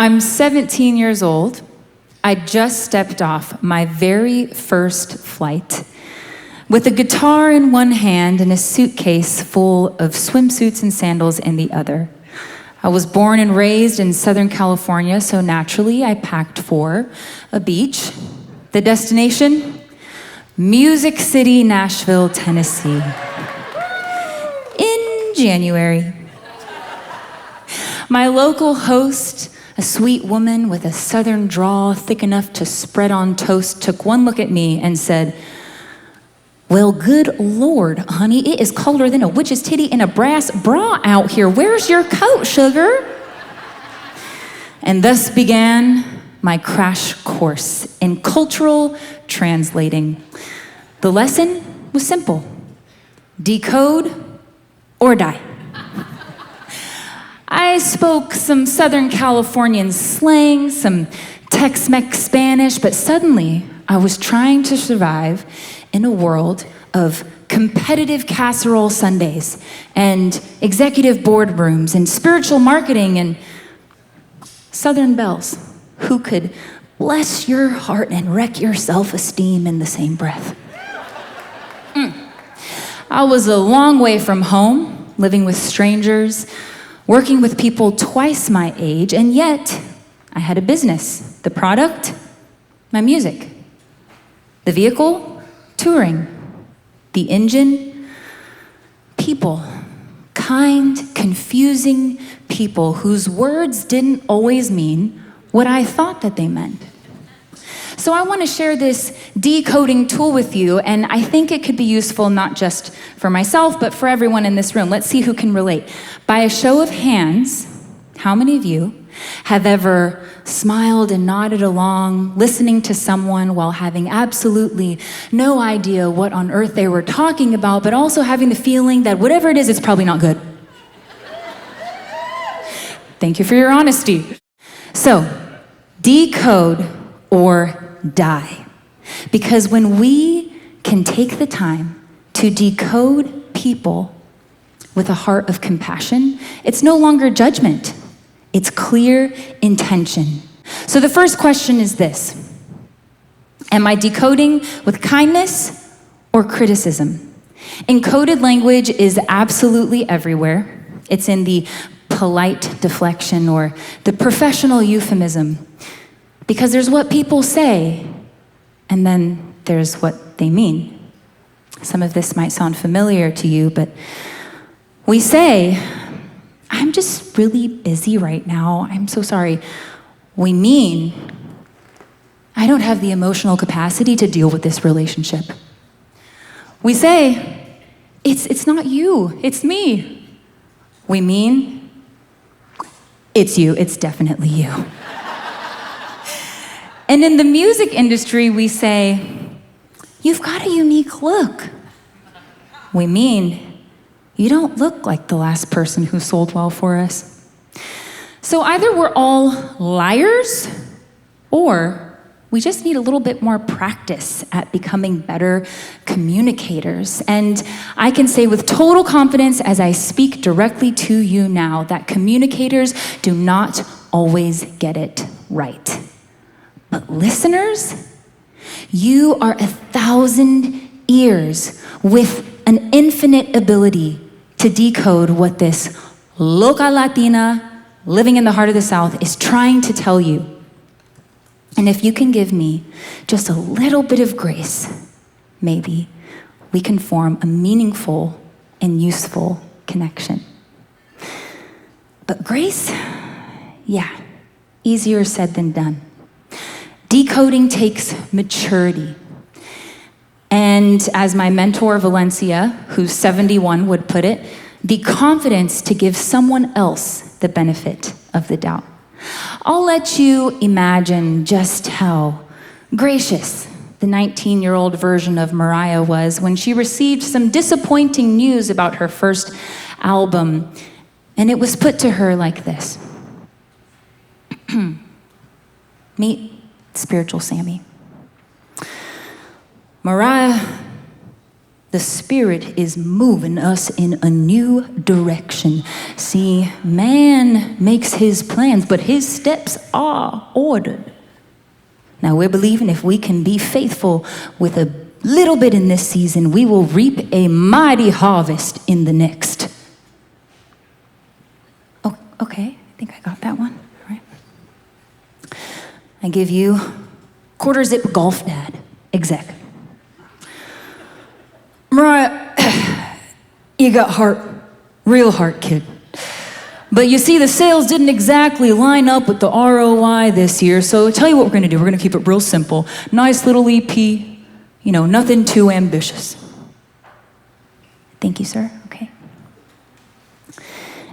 I'm 17 years old. I just stepped off my very first flight with a guitar in one hand and a suitcase full of swimsuits and sandals in the other. I was born and raised in Southern California, so naturally I packed for a beach. The destination? Music City, Nashville, Tennessee. In January. My local host, a sweet woman with a southern drawl thick enough to spread on toast, took one look at me and said, "Well, good Lord, honey, it is colder than a witch's titty in a brass bra out here. Where's your coat, sugar?" And thus began my crash course in cultural translating. The lesson was simple: decode or die. I spoke some Southern Californian slang, some Tex-Mex Spanish, but suddenly I was trying to survive in a world of competitive casserole Sundays and executive boardrooms and spiritual marketing and Southern belles who could bless your heart and wreck your self-esteem in the same breath. I was a long way from home, living with strangers, working with people twice my age, and yet I had a business. The product, my music. The vehicle, touring. The engine, people. Kind, confusing people whose words didn't always mean what I thought that they meant. So I want to share this decoding tool with you, and I think it could be useful not just for myself, but for everyone in this room. Let's see who can relate. By a show of hands, how many of you have ever smiled and nodded along, listening to someone while having absolutely no idea what on earth they were talking about, but also having the feeling that whatever it is, it's probably not good? Thank you for your honesty. So, decode or die. Because when we can take the time to decode people with a heart of compassion, it's no longer judgment. It's clear intention. So the first question is this: am I decoding with kindness or criticism? Encoded language is absolutely everywhere. It's in the polite deflection or the professional euphemism. Because there's what people say, and then there's what they mean. Some of this might sound familiar to you, but we say, "I'm just really busy right now. I'm so sorry." We mean, "I don't have the emotional capacity to deal with this relationship." We say, It's not you, it's me." We mean, "It's you, it's definitely you." And in the music industry, we say, "You've got a unique look." We mean, "You don't look like the last person who sold well for us." So either we're all liars, or we just need a little bit more practice at becoming better communicators. And I can say with total confidence as I speak directly to you now that communicators do not always get it right. But listeners, you are 1,000 ears with an infinite ability to decode what this loca Latina living in the heart of the South is trying to tell you. And if you can give me just a little bit of grace, maybe we can form a meaningful and useful connection. But grace, yeah, easier said than done. Decoding takes maturity. And as my mentor, Valencia, who's 71, would put it, the confidence to give someone else the benefit of the doubt. I'll let you imagine just how gracious the 19-year-old version of MŌRIAH was when she received some disappointing news about her first album, and it was put to her like this. Meet Spiritual Sammy. MŌRIAH, the Spirit is moving us in a new direction. See, man makes his plans, but his steps are ordered. Now we're believing if we can be faithful with a little bit in this season, we will reap a mighty harvest in the next. Oh, okay, I think I got that one. All right. I give you quarter zip golf dad, exec. MŌRIAH, you got heart, real heart, kid. But you see, the sales didn't exactly line up with the ROI this year, so tell you what we're gonna do. We're gonna keep it real simple. Nice little EP, you know, nothing too ambitious. Thank you, sir, okay.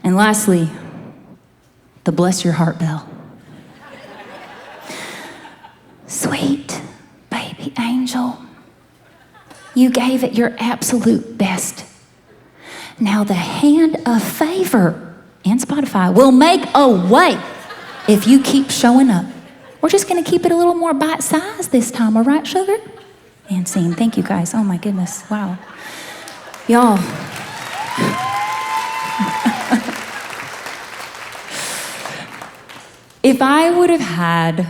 And lastly, the bless your heart bell. Sweet baby angel, you gave it your absolute best. Now the hand of favor and Spotify will make a way if you keep showing up. We're just gonna keep it a little more bite-sized this time, all right, sugar? And scene, thank you guys, oh my goodness, wow. Y'all. If I would have had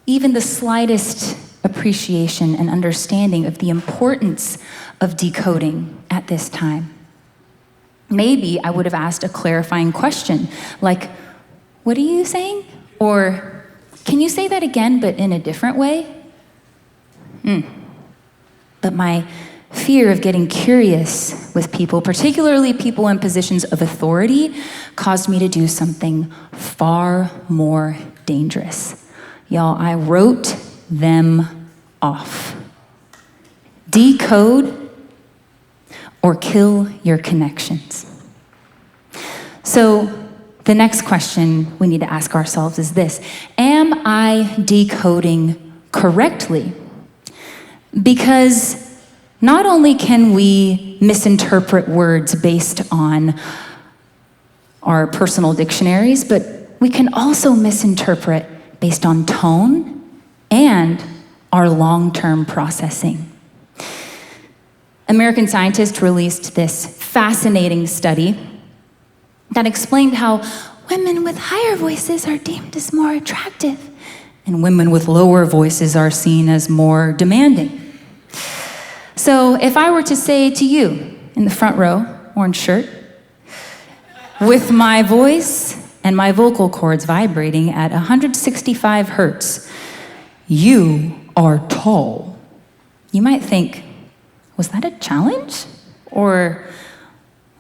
even the slightest appreciation and understanding of the importance of decoding at this time, maybe I would have asked a clarifying question, like, what are you saying? Or, can you say that again, but in a different way? But my fear of getting curious with people, particularly people in positions of authority, caused me to do something far more dangerous. Y'all, I wrote them off. Decode or kill your connections. So the next question we need to ask ourselves is this: am I decoding correctly? Because not only can we misinterpret words based on our personal dictionaries, but we can also misinterpret based on tone and our long-term processing. American scientists released this fascinating study that explained how women with higher voices are deemed as more attractive, and women with lower voices are seen as more demanding. So if I were to say to you in the front row, orange shirt, with my voice and my vocal cords vibrating at 165 hertz, you are tall, you might think, was that a challenge? Or,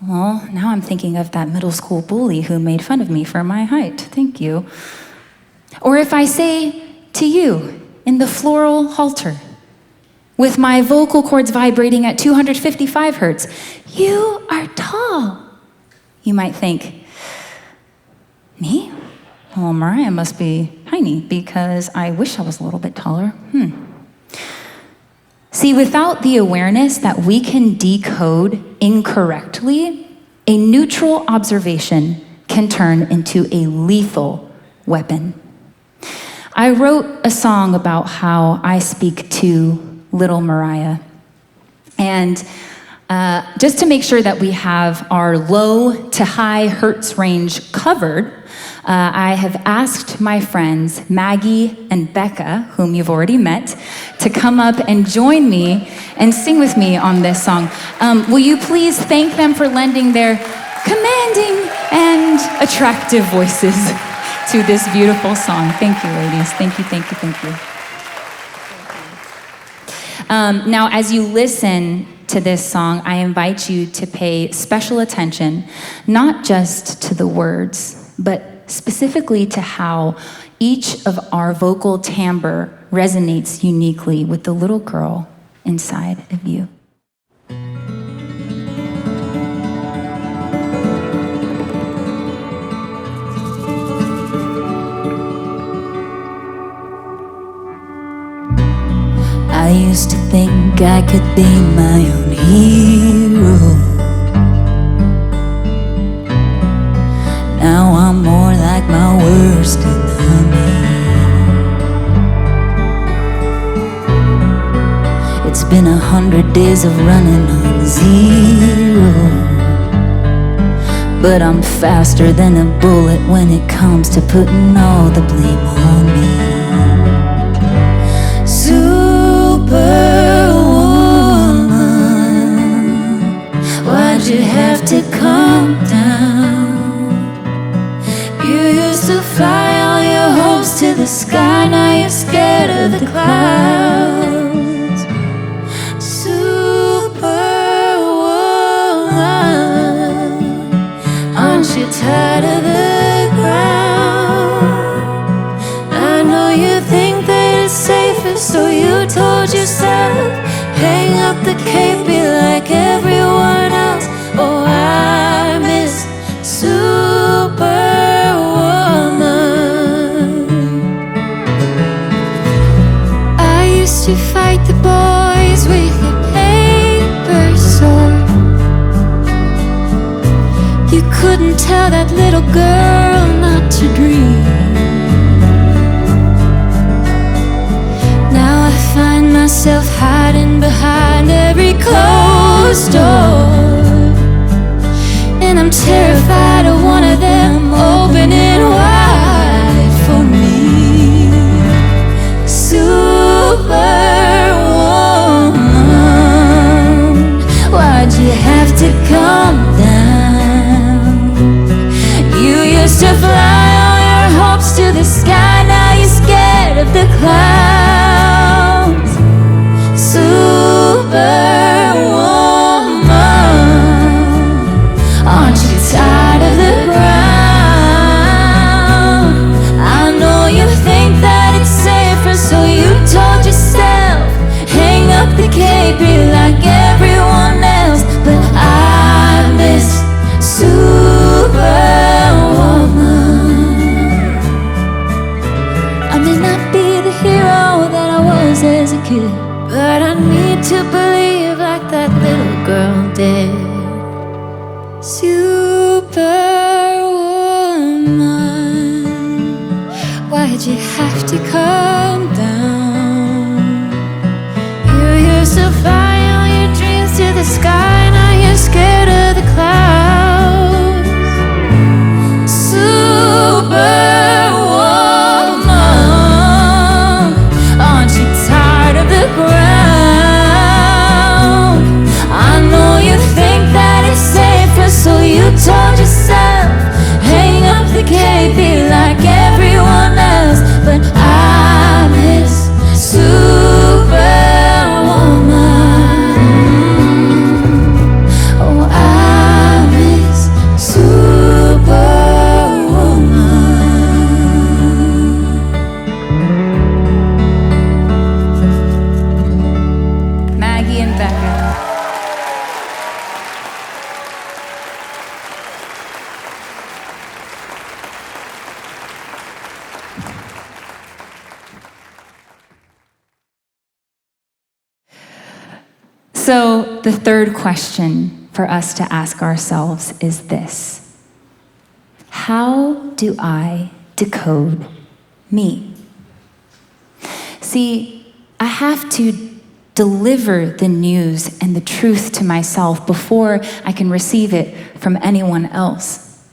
well, now I'm thinking of that middle school bully who made fun of me for my height. Thank you. Or if I say to you in the floral halter, with my vocal cords vibrating at 255 hertz, you are tall, you might think, me? Well, MŌRIAH must be tiny because I wish I was a little bit taller. See, without the awareness that we can decode incorrectly, a neutral observation can turn into a lethal weapon. I wrote a song about how I speak to little MŌRIAH. And just to make sure that we have our low to high hertz range covered, I have asked my friends Maggie and Becca, whom you've already met, to come up and join me and sing with me on this song. Will you please thank them for lending their commanding and attractive voices to this beautiful song. Thank you, ladies. Thank you, thank you, thank you. Now, as you listen to this song, I invite you to pay special attention, not just to the words, but specifically to how each of our vocal timbre resonates uniquely with the little girl inside of you. I used to think I could be my own hero. Now I'm more like my worst enemy. It's been than 100 days of running on zero. But I'm faster than a bullet when it comes to putting all the blame on me. Superwoman, why'd you have to come down? You used to fly all your hopes to the sky, now you're scared of the clouds. Superwoman, aren't you tired of the ground? I know you think that it's safer, so you told yourself, hang up the cape, be like everyone else. Oh, I miss Superwoman. I used to fight the boys with a paper sword. You couldn't tell that little girl not to dream. Now I find myself hiding behind every closed door, and I'm terrified of one of them opening wide for me. Superwoman, why'd you have to come down? You used to fly all your hopes to the sky, now you're scared of the clouds. Superwoman, aren't you tired of the ground? I know you think that it's safer, so you told yourself, hang up the cape, be like everyone else. But I miss Superwoman. I may not be the hero that I was as a kid, but I need to believe like that little girl did. Superwoman, why'd you have to come down? You used to fly all your dreams to the sky, now you're scared of the clouds. Superwoman, aren't you tired of the ground? I know you think that it's safer, so you told yourself, hang up the cape, be like everyone else. But I miss Superwoman. Oh, I miss Superwoman. Maggie and Becca. So the third question for us to ask ourselves is this: how do I decode me? See, I have to deliver the news and the truth to myself before I can receive it from anyone else.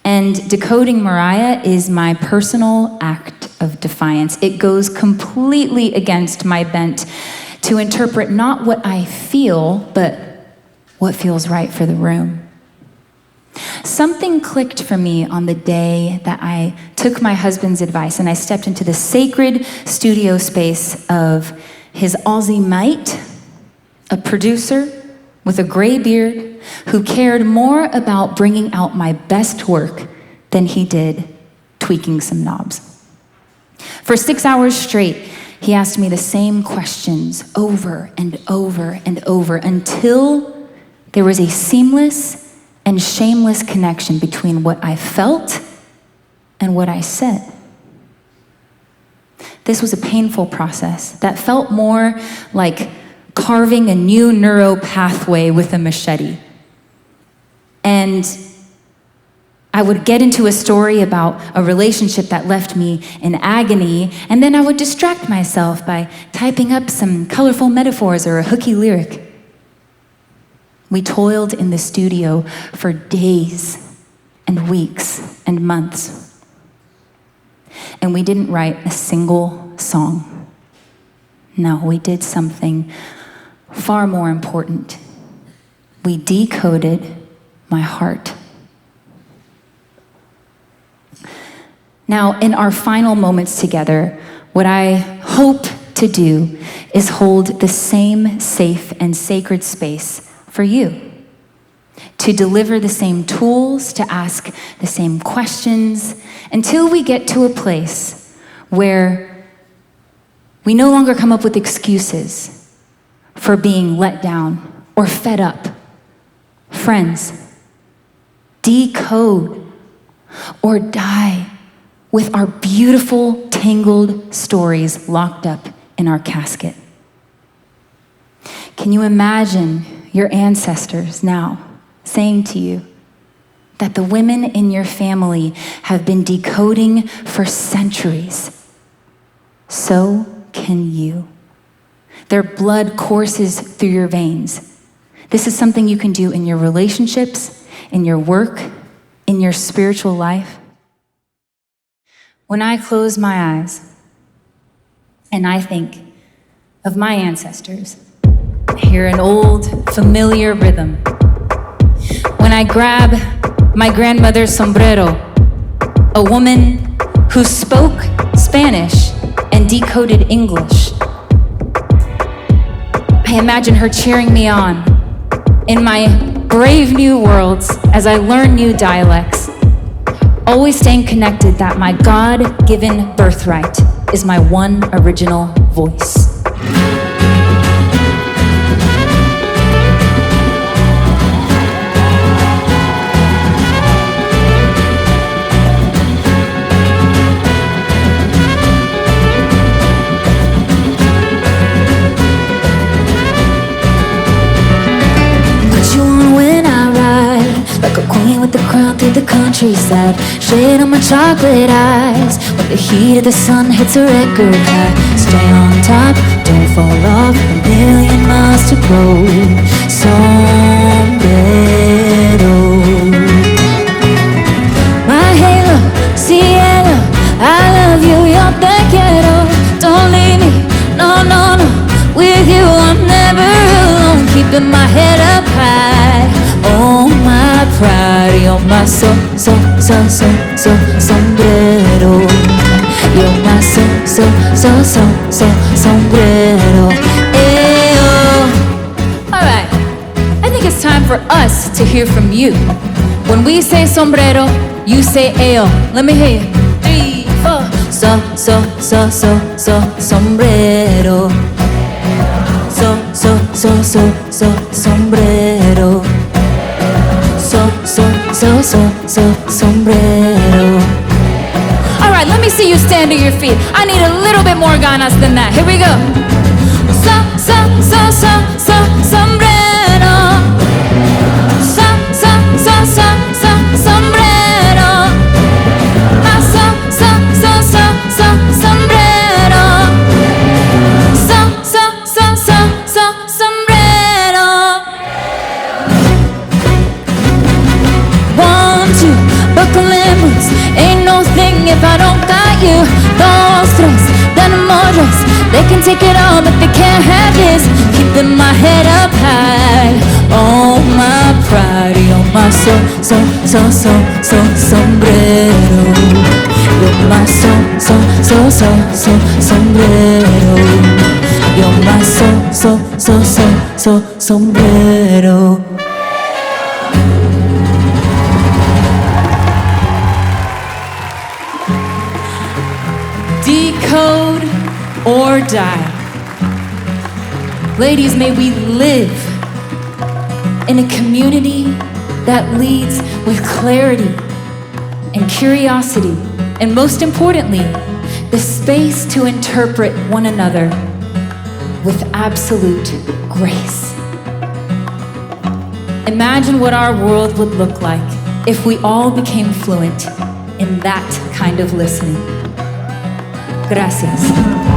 And decoding MŌRIAH is my personal act of defiance. It goes completely against my bent to interpret not what I feel, but what feels right for the room. Something clicked for me on the day that I took my husband's advice and I stepped into the sacred studio space of his Aussie mate, a producer with a gray beard who cared more about bringing out my best work than he did tweaking some knobs. For 6 hours straight, he asked me the same questions over and over and over until there was a seamless and shameless connection between what I felt and what I said. This was a painful process that felt more like carving a new neural pathway with a machete. And I I would get into a story about a relationship that left me in agony, and then I would distract myself by typing up some colorful metaphors or a hooky lyric. We toiled in the studio for days and weeks and months, and we didn't write a single song. No, we did something far more important. We decoded my heart. Now, in our final moments together, what I hope to do is hold the same safe and sacred space for you, to deliver the same tools, to ask the same questions, until we get to a place where we no longer come up with excuses for being let down or fed up. Friends, decode or die with our beautiful, tangled stories locked up in our casket. Can you imagine your ancestors now saying to you that the women in your family have been decoding for centuries? So can you. Their blood courses through your veins. This is something you can do in your relationships, in your work, in your spiritual life. When I close my eyes and I think of my ancestors, I hear an old, familiar rhythm. When I grab my grandmother's sombrero, a woman who spoke Spanish and decoded English, I imagine her cheering me on in my brave new worlds as I learn new dialects, always staying connected that my God-given birthright is my one original voice. With the crown through the countryside, shade on my chocolate eyes. When the heat of the sun hits a record high, stay on top, don't fall off. A million miles to go. Sombrero, my halo, cielo, I love you, yo te quiero. Don't leave me, no, no, no. With you I'm never alone, keeping my head up high. Oh, my pride, you're my sombrero. You're my sombrero. Ayo. All right, I think it's time for us to hear from you. When we say sombrero, you say ayo. Let me hear you. 3, 4. Sombrero. Sombrero. Sombrero. All right, let me see you stand to your feet. I need a little bit more ganas than that. Here we go. Sombrero. Sombrero. Sombrero. Buckle-emos, ain't no thing if I don't got you. Dos, tres, tenemos, they can take it all, but they can't have this. Keeping my head up high. Oh, my pride, you're my sombrero. You're my sombrero. You're my sombrero. Decode or die. Ladies, may we live in a community that leads with clarity and curiosity, and most importantly, the space to interpret one another with absolute grace. Imagine what our world would look like if we all became fluent in that kind of listening. Gracias.